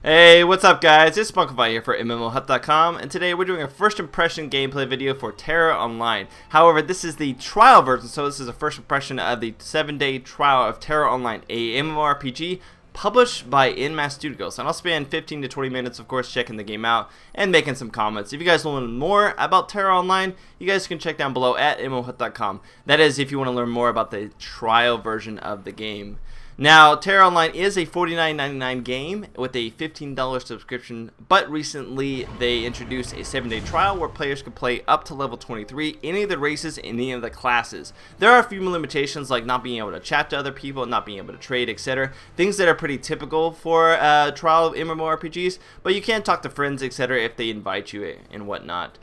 Hey, what's up guys? It's Spunkify here for MMOHut.com, and today we're doing a first impression gameplay video for Tera Online. However, this is the trial version, so this is a first impression of the 7-day trial of Tera Online, a MMORPG published by Inmass Studios. And I'll spend 15 to 20 minutes, of course, checking the game out and making some comments. If you guys want to learn more about Tera Online, you guys can check down below at MMOHut.com. That is, if you want to learn more about the trial version of the game. Now, Tera Online is a $49.99 game with a $15 subscription, but recently they introduced a 7-day trial where players can play up to level 23, any of the races, any of the classes. There are a few limitations like not being able to chat to other people, not being able to trade, etc. Things that are pretty typical for trial of MMORPGs, but you can talk to friends, etc. if they invite you and whatnot.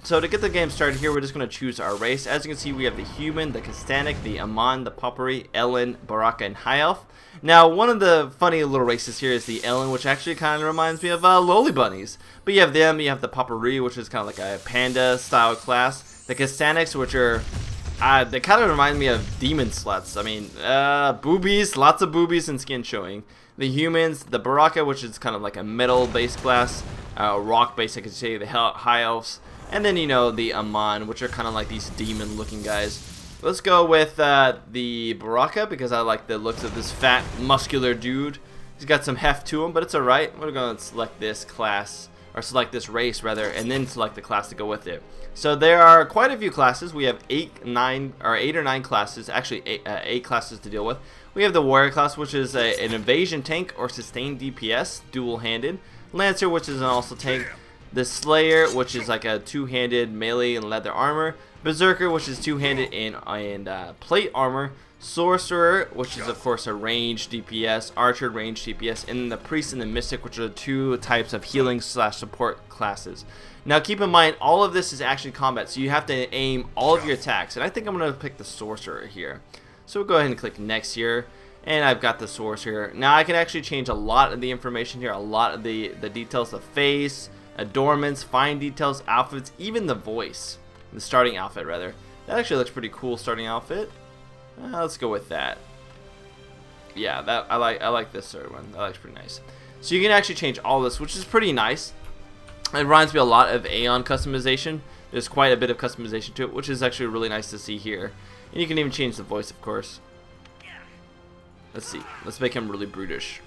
So to get the game started here, we're just going to choose our race. As you can see, we have the Human, the Castanic, the Amon, the Potpourri, Ellen, Baraka, and High Elf. Now, one of the funny little races here is the Ellen, which actually kind of reminds me of Loli Bunnies. But you have them, you have the Potpourri, which is kind of like a panda-style class. The Castanics, which are, they kind of remind me of demon sluts. I mean, boobies, lots of boobies and skin showing. The Humans, the Baraka, which is kind of like a metal-based class. Rock based, I could say, the High Elves, and then, you know, the Amon, which are kind of like these demon looking guys. Let's go with the Baraka, because I like the looks of this fat, muscular dude. He's got some heft to him, but it's alright. We're going to select this class, or select this race rather, and then select the class to go with it. So there are quite a few classes. We have 8 or 9 classes, actually 8 classes to deal with. We have the Warrior class, which is an invasion tank or sustained DPS, dual-handed. Lancer, which is an also tank. The Slayer, which is like a two-handed melee and leather armor. Berserker, which is two-handed and plate armor. Sorcerer, which is of course a ranged DPS. Archer, ranged DPS. And the Priest and the Mystic, which are the two types of healing / support classes. Now keep in mind, all of this is actually combat, so you have to aim all of your attacks. And I think I'm going to pick the Sorcerer here. So we'll go ahead and click next here. And I've got the source here. Now I can actually change a lot of the information here, a lot of the details, the face, adornments, fine details, outfits, even the voice. The starting outfit, rather. That actually looks pretty cool, starting outfit. Let's go with that. Yeah, that I like this third one. That looks pretty nice. So you can actually change all this, which is pretty nice. It reminds me a lot of Aeon customization. There's quite a bit of customization to it, which is actually really nice to see here. And you can even change the voice, of course. Let's see. Let's make him really brutish.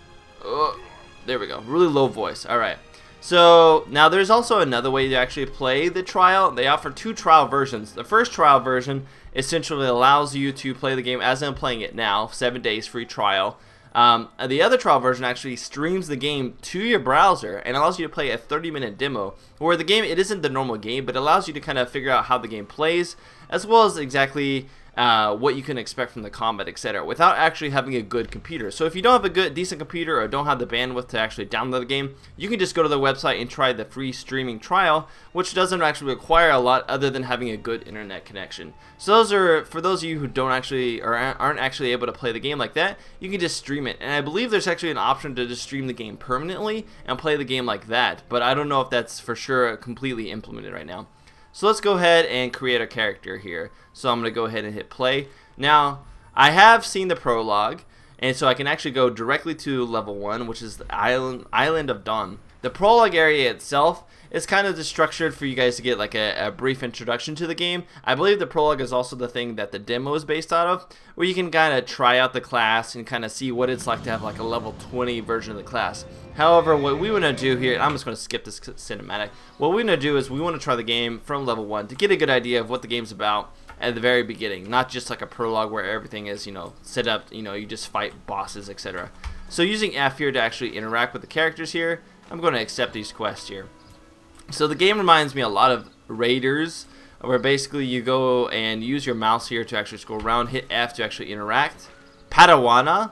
Oh, there we go. Really low voice. Alright. So, now there's also another way to actually play the trial. They offer 2 trial versions. The first trial version essentially allows you to play the game as I'm playing it now. 7 days free trial. The other trial version actually streams the game to your browser and allows you to play a 30-minute demo. Where the game, it isn't the normal game, but allows you to kind of figure out how the game plays, as well as exactly what you can expect from the combat, etc., without actually having a good computer. So if you don't have a decent computer or don't have the bandwidth to actually download the game, you can just go to the website and try the free streaming trial, which doesn't actually require a lot other than having a good internet connection. So those are, for those of you who don't actually or aren't actually able to play the game like that, you can just stream it. And I believe there's actually an option to just stream the game permanently and play the game like that, but I don't know if that's for sure completely implemented right now. So let's go ahead and create a character here. So I'm going to go ahead and hit play. Now, I have seen the prologue, and so I can actually go directly to level 1, which is the Island of Dawn. The prologue area itself is kind of just structured for you guys to get like a brief introduction to the game. I believe the prologue is also the thing that the demo is based out of, where you can kind of try out the class and kind of see what it's like to have like a level 20 version of the class. However, what we want to do here, I'm just going to skip this cinematic. What we're going to do is we want to try the game from level 1 to get a good idea of what the game's about at the very beginning, not just like a prologue where everything is, you know, set up, you know, you just fight bosses, etc. So using F here to actually interact with the characters here, I'm going to accept these quests here. So the game reminds me a lot of Raiders, where basically you go and use your mouse here to actually scroll around, hit F to actually interact. Padawanda?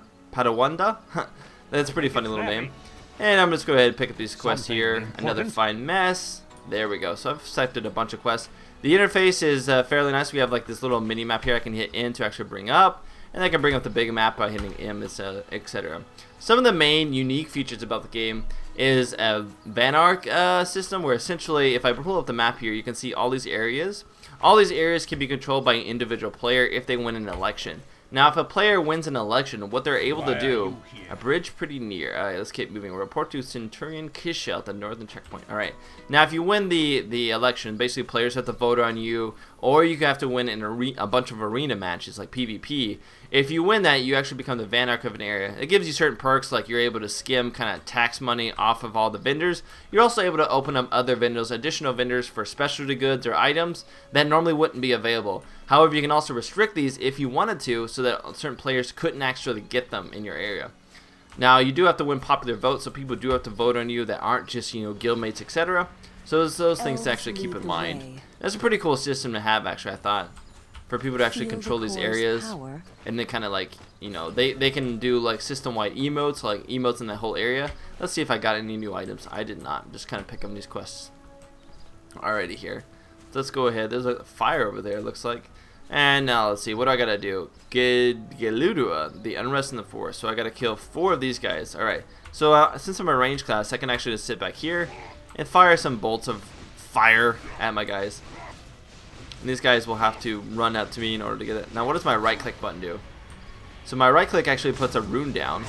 That's a pretty funny little name. And I'm just going to go ahead and pick up these quests here. Another fine mess. There we go. So I've selected a bunch of quests. The interface is fairly nice. We have like this little mini map here I can hit N to actually bring up. And I can bring up the big map by hitting M, etc. Some of the main unique features about the game is a Vanarch system, where essentially if I pull up the map here, you can see all these areas. All these areas can be controlled by an individual player if they win an election. Now, if a player wins an election, what they're able to do, a bridge pretty near. Alright, let's keep moving. Report to Centurion Kisha at the northern checkpoint. Alright, now if you win the election, basically players have to vote on you, or you have to win a bunch of arena matches, like PvP. If you win that, you actually become the Vanarch of an area. It gives you certain perks, like you're able to skim kind of tax money off of all the vendors. You're also able to open up other vendors, additional vendors for specialty goods or items that normally wouldn't be available. However, you can also restrict these if you wanted to, so that certain players couldn't actually get them in your area. Now, you do have to win popular votes, so people do have to vote on you that aren't just, guildmates, etc. So those things to actually keep in mind. That's a pretty cool system to have, actually, I thought, for people to actually control these areas. And they kind of like, they can do like system-wide emotes, like emotes in that whole area. Let's see if I got any new items. I did not. Just kind of pick up these quests. Alrighty here. Let's go ahead. There's a fire over there, looks like. And now let's see, what do I gotta do? Geludua, the unrest in the forest. So I gotta kill 4 of these guys. Alright, so since I'm a range class, I can actually just sit back here and fire some bolts of fire at my guys. And these guys will have to run up to me in order to get it. Now, what does my right click button do? So my right click actually puts a rune down.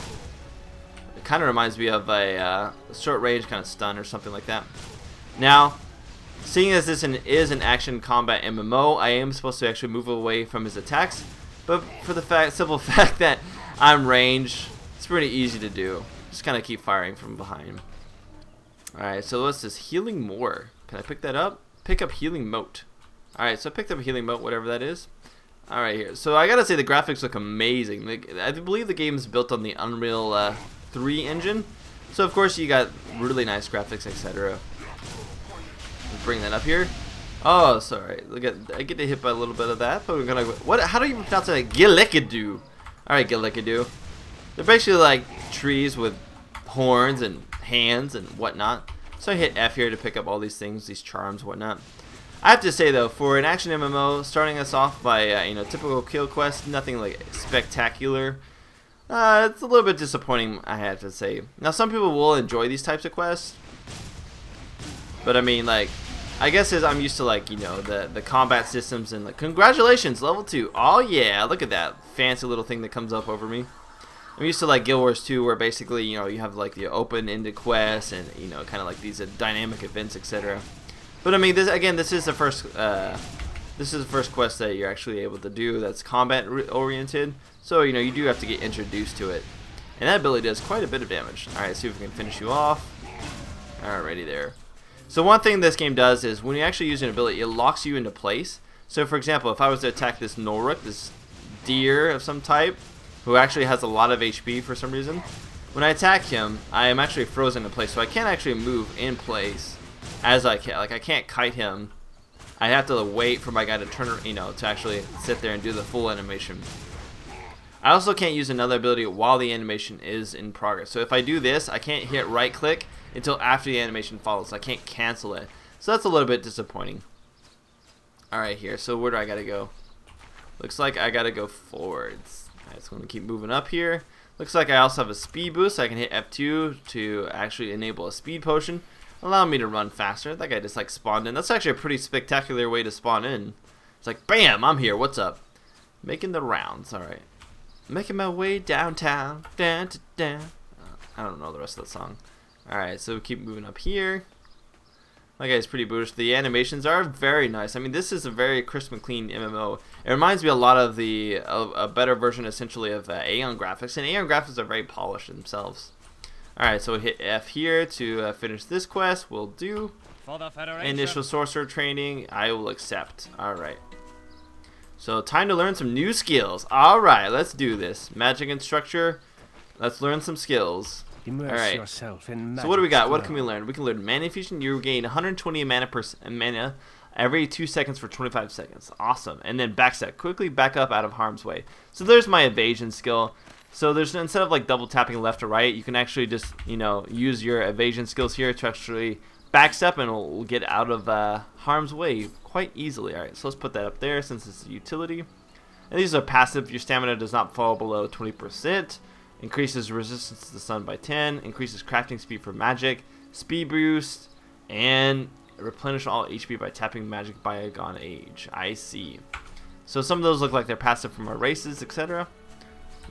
It kind of reminds me of a short range kind of stun or something like that. Now, seeing as this is an action combat MMO, I am supposed to actually move away from his attacks. But for the simple fact that I'm ranged, it's pretty easy to do. Just kind of keep firing from behind. Alright, so what's this? Healing more. Can I pick that up? Pick up healing moat. Alright, so I picked up a healing moat, whatever that is. Alright, here. So I gotta say, the graphics look amazing. I believe the game is built on the Unreal 3 engine. So of course you got really nice graphics, etc. Bring that up here. Oh, sorry. Look at, I get to hit by a little bit of that, but we're gonna. What? How do you pronounce that? Gilikadu. All right, Gilikadu. They're basically like trees with horns and hands and whatnot. So I hit F here to pick up all these things, these charms, whatnot. I have to say though, for an action MMO, starting us off by typical kill quest, nothing like spectacular. It's a little bit disappointing, I have to say. Now, some people will enjoy these types of quests. But I mean, like, I guess as I'm used to, like, the combat systems and, like, congratulations, level 2. Oh yeah, look at that fancy little thing that comes up over me. I'm used to, like, Guild Wars 2, where basically, you have, like, the open-ended quests and, kind of like these dynamic events, etc. But I mean, this is the first quest that you're actually able to do that's combat oriented. So, you do have to get introduced to it. And that ability does quite a bit of damage. Alright, see if we can finish you off. Alrighty there. So one thing this game does is when you actually use an ability, it locks you into place. So for example, if I was to attack this Noruk, this deer of some type, who actually has a lot of HP for some reason, when I attack him, I am actually frozen in place. So I can't actually move in place as I can. Like, I can't kite him. I have to wait for my guy to turn, to actually sit there and do the full animation. I also can't use another ability while the animation is in progress. So if I do this, I can't hit right click until after the animation follows. So I can't cancel it. So that's a little bit disappointing. Alright, here. So where do I gotta go? Looks like I gotta go forwards. Alright, so I'm gonna keep moving up here. Looks like I also have a speed boost. So I can hit F2 to actually enable a speed potion, allow me to run faster. That guy just like spawned in. That's actually a pretty spectacular way to spawn in. It's like, bam, I'm here. What's up? Making the rounds. Alright. Making my way downtown. Down to down. I don't know the rest of the song. Alright, so we keep moving up here. That guy's pretty bullish. The animations are very nice. I mean, this is a very crisp and clean MMO. It reminds me a lot of a better version, essentially, of Aeon graphics. And Aeon graphics are very polished themselves. Alright, so we hit F here to finish this quest. We'll do. Initial sorcerer training. I will accept. Alright. So, time to learn some new skills. Alright, let's do this. Magic instructor. Let's learn some skills. Alright. So what do we got? What can we learn? We can learn mana infusion. You gain 120 mana every 2 seconds for 25 seconds. Awesome. And then backstep. Quickly back up out of harm's way. So there's my evasion skill. So there's, instead of like double tapping left or right, you can actually just, use your evasion skills here to actually backstep, and we'll get out of harm's way quite easily. Alright, so let's put that up there since it's a utility. And these are passive. Your stamina does not fall below 20%. Increases resistance to the sun by 10. Increases crafting speed for magic. Speed boost. And replenish all HP by tapping magic bygone age. I see. So some of those look like they're passive from our races, etc.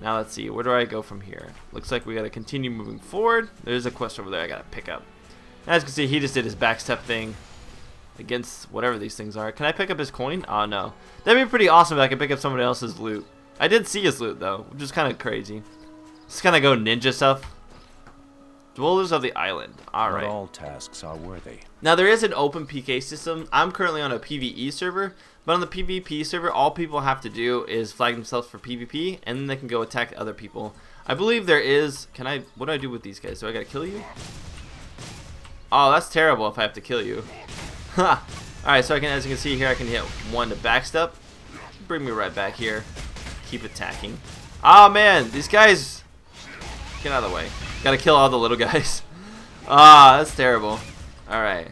Now let's see, where do I go from here? Looks like we gotta continue moving forward. There's a quest over there I gotta pick up. As you can see, he just did his backstep thing against whatever these things are. Can I pick up his coin? Oh no. That'd be pretty awesome if I could pick up somebody else's loot. I did see his loot though, which is kind of crazy. Just kind of go ninja stuff. Dwellers of the island. Alright. Not all tasks are worthy. Now there is an open PK system. I'm currently on a PvE server, but on the PvP server, all people have to do is flag themselves for PvP, and then they can go attack other people. I believe there is. What do I do with these guys? Do I gotta kill you? Oh, that's terrible if I have to kill you. Ha! Alright, so as you can see here, I can hit one to backstep. Bring me right back here. Keep attacking. Oh man, these guys. Get out of the way. Gotta kill all the little guys. Ah, that's terrible. Alright.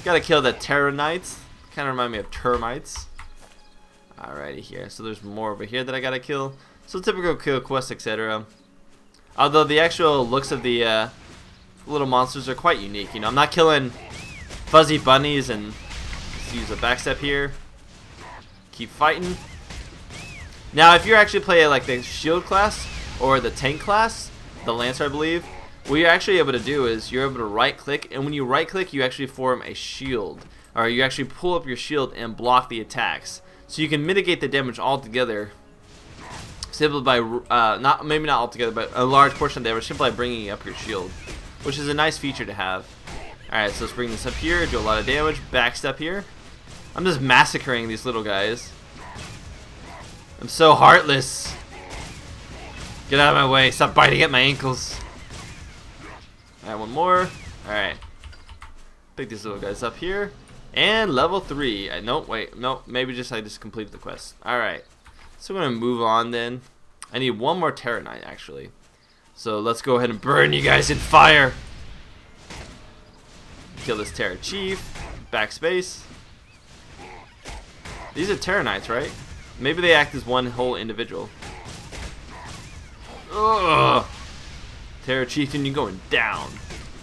Gotta kill the Tera Knights. Kind of remind me of termites. Alrighty here. So there's more over here that I gotta kill. So typical kill quests, etc. Although the actual looks of the little monsters are quite unique. You know, I'm not killing fuzzy bunnies and just use a backstep here. Keep fighting. Now, if you're actually playing like the shield class or the tank class, the Lancer, I believe, what you're actually able to do is you're able to right click, and when you right click, you actually form a shield, or you actually pull up your shield and block the attacks. So you can mitigate the damage altogether simply by maybe not altogether, but a large portion of the damage simply by bringing up your shield, which is a nice feature to have. Alright, so let's bring this up here, do a lot of damage, backstep here. I'm just massacring these little guys. I'm so heartless. Get out of my way, stop biting at my ankles. Alright, one more. Alright. Pick these little guys up here. And level 3. No, wait, no, maybe I just completed the quest. Alright. So we're gonna move on then. I need one more Tera Knight actually. So let's go ahead and burn you guys in fire. Kill this Tera Chief. Backspace. These are Tera Knights, right? Maybe they act as one whole individual. Ugh. Tera Chieftain, you're going down.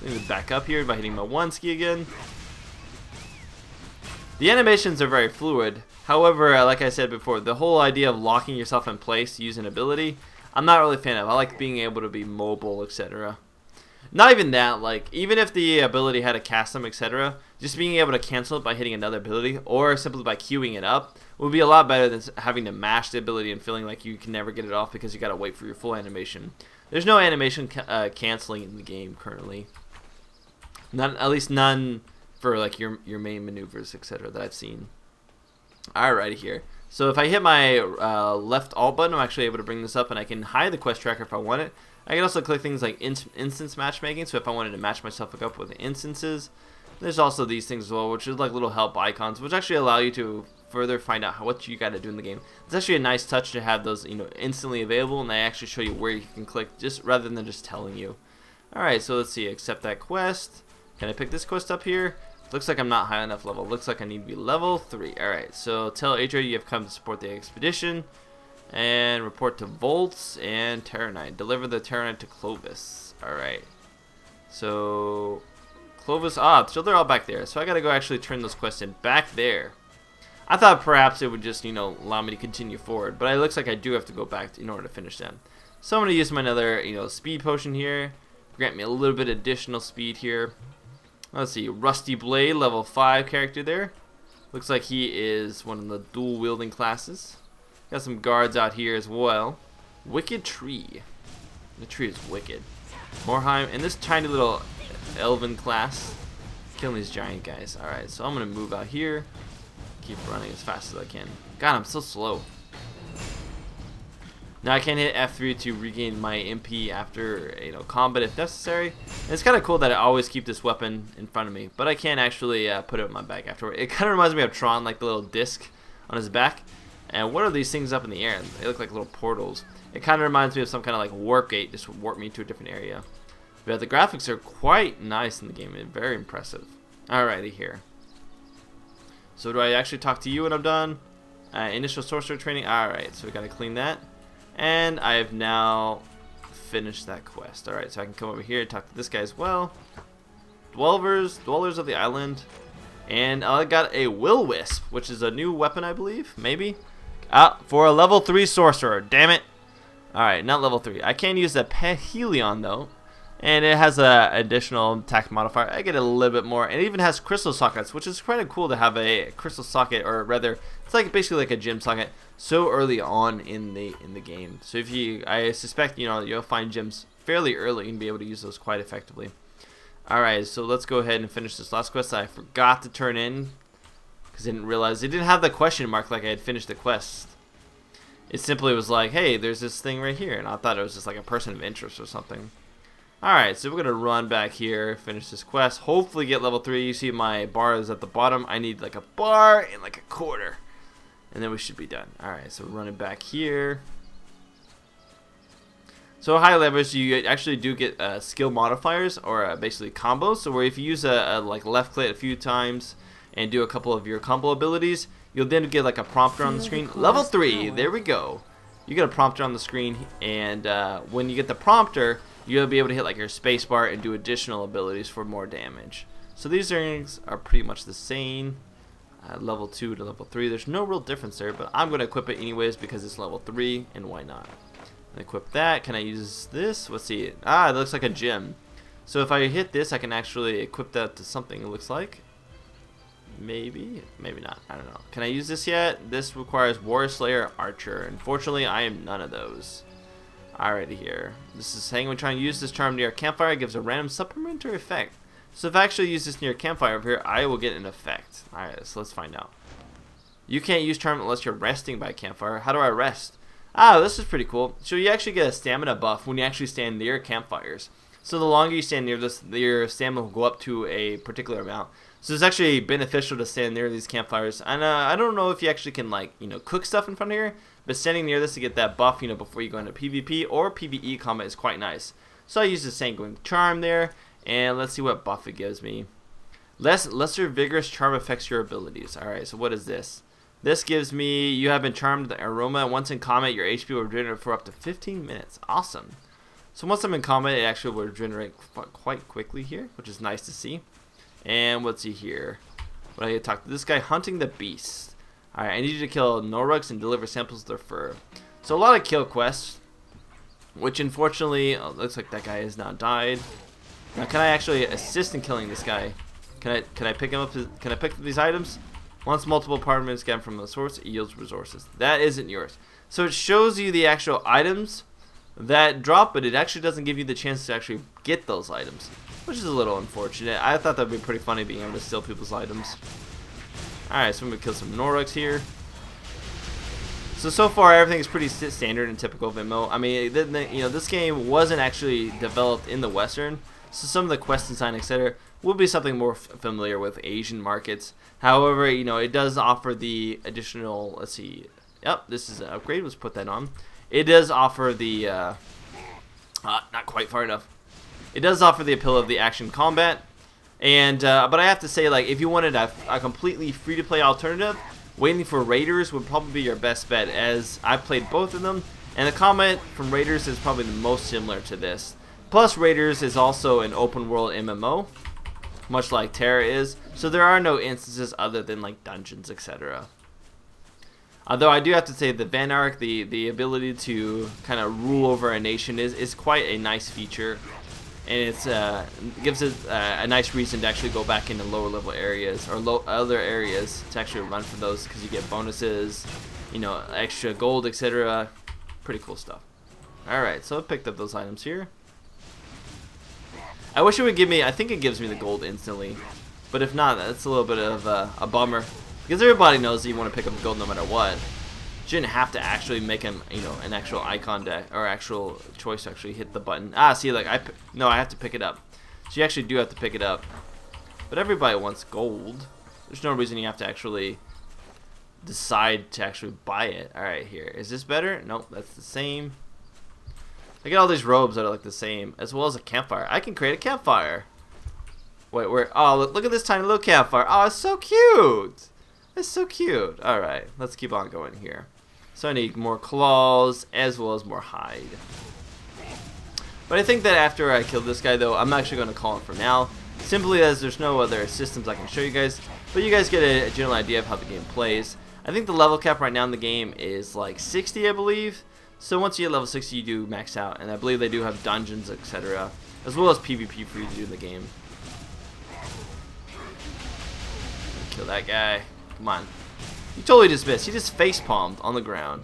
Let me back up here by hitting my one ski again. The animations are very fluid. However, like I said before, the whole idea of locking yourself in place using ability, I'm not really a fan of. I like being able to be mobile, etc. Not even that, like, even if the ability had a cast them, etc., just being able to cancel it by hitting another ability, or simply by queuing it up, would be a lot better than having to mash the ability and feeling like you can never get it off because you gotta wait for your full animation. There's no animation canceling in the game currently. At least none for like your main maneuvers, etc. that I've seen. Alrighty here. So if I hit my left alt button, I'm actually able to bring this up, and I can hide the quest tracker if I want it. I can also click things like instance matchmaking, so if I wanted to match myself up with instances. There's also these things as well, which is like little help icons, which actually allow you to further find out what you got to do in the game. It's actually a nice touch to have those, you know, instantly available, and they actually show you where you can click, just rather than just telling you. Alright, so let's see, accept that quest. Can I pick this quest up here? Looks like I'm not high enough level. Looks like I need to be level 3. Alright, so tell Adria you have come to support the expedition. And report to Volts and Tera Knight. Deliver the Tera Knight to Clovis. Alright. So Clovis, so they're all back there. So I gotta go actually turn those quests in back there. I thought perhaps it would just, you know, allow me to continue forward, but it looks like I do have to go back in order to finish them. So I'm gonna use my another, you know, speed potion here. Grant me a little bit additional speed here. Let's see, Rusty Blade, level 5 character there. Looks like he is one of the dual wielding classes. Got some guards out here as well. Wicked Tree. The tree is wicked. Morheim, and this tiny little elven class. Killing these giant guys. Alright, so I'm going to move out here. Keep running as fast as I can. God, I'm so slow. Now I can hit F3 to regain my MP after, you know, combat if necessary. And it's kind of cool that I always keep this weapon in front of me, but I can't actually put it in my bag afterward. It kind of reminds me of Tron, like the little disc on his back. And what are these things up in the air? They look like little portals. It kind of reminds me of some kind of like warp gate, just warp me to a different area. But the graphics are quite nice in the game, and very impressive. Alrighty here. So do I actually talk to you when I'm done? Initial sorcerer training. Alright, so we gotta clean that. And I have now finished that quest. Alright, so I can come over here and talk to this guy as well. Dwellers of the island. And I got a Will-Wisp, which is a new weapon, I believe. Maybe. For a level 3 sorcerer. Damn it. Alright, not level 3. I can use the Helion though. And it has a additional attack modifier. I get a little bit more. And it even has crystal sockets, which is kind of cool to have a crystal socket, or rather, it's like basically like a gem socket so early on in the game. So if you, I suspect, you know, you'll find gems fairly early and be able to use those quite effectively. Alright, so let's go ahead and finish this last quest. I forgot to turn in because I didn't realize it didn't have the question mark like I had finished the quest. It simply was like, hey, there's this thing right here, and I thought it was just like a person of interest or something. Alright, so we're going to run back here, finish this quest, hopefully get level 3. You see my bar is at the bottom. I need like a bar and like a quarter. And then we should be done. Alright, so we're running back here. So high levels, you actually do get skill modifiers, or basically combos. So where if you use a like left click a few times and do a couple of your combo abilities, you'll then get like a prompter on the screen. Level 3, there we go. You get a prompter on the screen, and when you get the prompter, you'll be able to hit like your spacebar and do additional abilities for more damage. So these things are pretty much the same, level 2 to level 3. There's no real difference there, but I'm going to equip it anyways because it's level 3, and why not? Equip that. Can I use this? Let's see. Ah, it looks like a gem. So if I hit this, I can actually equip that to something, it looks like. Maybe, maybe not. I don't know. Can I use this yet? This requires Warrior Slayer Archer. Unfortunately, I am none of those. Alrighty here. This is Sanguine Charm. Use this charm near a campfire. It gives a random supplementary effect. So if I actually use this near a campfire over here, I will get an effect. Alright, so let's find out. You can't use charm unless you're resting by a campfire. How do I rest? Ah, this is pretty cool. So you actually get a stamina buff when you actually stand near campfires. So the longer you stand near this, your stamina will go up to a particular amount. So it's actually beneficial to stand near these campfires. And I don't know if you actually can, like, you know, cook stuff in front of here, but standing near this to get that buff, you know, before you go into PvP or PvE combat is quite nice. So I use the Sanguine Charm there, and let's see what buff it gives me. Lesser vigorous charm affects your abilities. Alright, so what is this? This gives me, you have been charmed the aroma. Once in combat, your HP will regenerate for up to 15 minutes. Awesome. So once I'm in combat, it actually will regenerate quite quickly here, which is nice to see. And let's see here. What I get to talk to this guy, hunting the beast. Alright, I need you to kill Norugs and deliver samples of their fur. So a lot of kill quests, which unfortunately, looks like that guy has now died. Now can I actually assist in killing this guy? Can I pick him up? Can I pick up these items? Once multiple parts get from the source, it yields resources. That isn't yours. So it shows you the actual items that drop, but it actually doesn't give you the chance to actually get those items, which is a little unfortunate. I thought that would be pretty funny being able to steal people's items. Alright, so I'm going to kill some Norugs here. So far everything is pretty standard and typical of MMO. I mean, you know, this game wasn't actually developed in the Western, so some of the quest design, etc., will be something more familiar with Asian markets. However, you know, it does offer the additional, let's see, yep, this is an upgrade, let's put that on. It does offer the, not quite far enough. It does offer the appeal of the action combat, and, but I have to say, like, if you wanted a completely free-to-play alternative, waiting for Raiders would probably be your best bet, as I've played both of them, and the combat from Raiders is probably the most similar to this. Plus, Raiders is also an open-world MMO, much like Tera is, so there are no instances other than like dungeons, etc. Although I do have to say the Van Ark, the ability to kind of rule over a nation is quite a nice feature, and it's gives it a nice reason to actually go back into lower level areas or other areas to actually run for those, because you get bonuses, you know, extra gold, etc. Pretty cool stuff. Alright, so I picked up those items here. I wish it would give me, I think it gives me the gold instantly, but if not, that's a little bit of a bummer, because everybody knows that you want to pick up the gold no matter what. You shouldn't have to actually make him, you know, an actual icon deck or actual choice to actually hit the button. Ah, see, like I have to pick it up. So you actually do have to pick it up, but everybody wants gold. There's no reason you have to actually decide to actually buy it. All right, here is this better? Nope, that's the same. I get all these robes that are like the same, as well as a campfire. I can create a campfire. Wait, where? Oh, look at this tiny little campfire. Oh, it's so cute. It's so cute. All right, let's keep on going here. So I need more claws as well as more hide. But I think that after I kill this guy, though, I'm actually going to call it for now. Simply as there's no other systems I can show you guys, but you guys get a general idea of how the game plays. I think the level cap right now in the game is like 60, I believe. So once you get level 60, you do max out, and I believe they do have dungeons, etc., as well as PvP for you to do in the game. Kill that guy. Come on. He totally just missed. He just face palmed on the ground.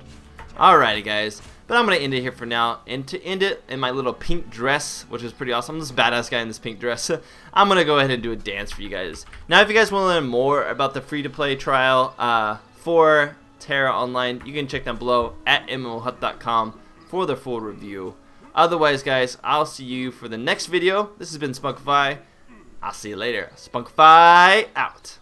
Alrighty, guys. But I'm going to end it here for now. And to end it in my little pink dress, which is pretty awesome. I'm this badass guy in this pink dress. I'm going to go ahead and do a dance for you guys. Now, if you guys want to learn more about the free-to-play trial for Tera Online, you can check down below at MMOHut.com for the full review. Otherwise, guys, I'll see you for the next video. This has been Spunkify. I'll see you later. Spunkify out.